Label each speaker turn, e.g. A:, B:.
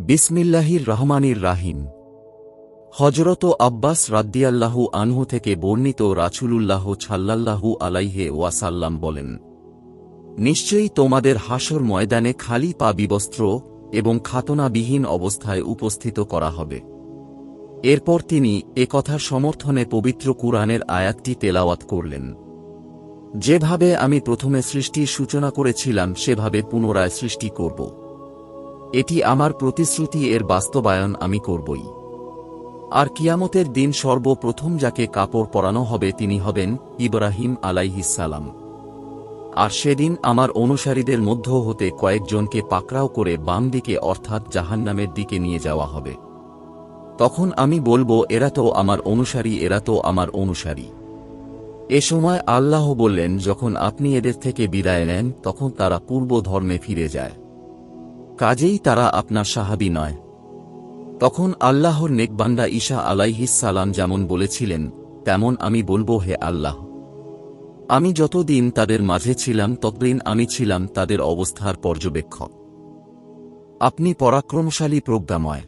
A: বিসমিল্লাহির রহমানির রাহিম। হযরত আব্বাস রাদিয়াল্লাহু আনহু থেকে বর্ণিত রাসূলুল্লাহ সাল্লাল্লাহু আলাইহি ওয়াসাল্লাম বলেন, নিশ্চয়ই তোমাদের হাসর ময়দানে খালি পা বিবস্ত্র এবং খাতনাবিহীন অবস্থায় উপস্থিত করা হবে। এরপর তিনি একথার সমর্থনে পবিত্র কুরআনের আয়াতটি তেলাওয়াত করলেন, যেভাবে আমি প্রথমে সৃষ্টির সূচনা করেছিলাম সেভাবে পুনরায় সৃষ্টি করব। এটি আমার প্রতিশ্রুতি, এর বাস্তবায়ন আমি করবই। আর কিয়ামতের দিন সর্বপ্রথম যাকে কাপড় পরানো হবে তিনি হবেন ইব্রাহিম আলাইহিস সালাম। আর সেদিন আমার অনুসারীদের মধ্য হতে কয়েকজনকে পাকড়াও করে বাম দিকে অর্থাৎ জাহান্নামের দিকে নিয়ে যাওয়া হবে। তখন আমি বলবো, এরা তো আমার অনুসারী, এরা তো আমার অনুসারী। এ সময় আল্লাহ বললেন, যখন আপনি এদের থেকে বিদায় নেন তখন তারা পূর্ব ধর্মে ফিরে যায়, কাজেই তারা আপনার সাহাবী নয়। তখন আল্লাহর নেকবান্দা ঈসা আলাইহিস সালাম যেমন বলেছিলেন, তেমন আমি বলবো, হে আল্লাহ, আমি যতদিন তাদের মাঝে ছিলাম ততদিন আমি ছিলাম তাদের অবস্থার পর্যবেক্ষক। আপনি পরাক্রমশালী, প্রজ্ঞাময়।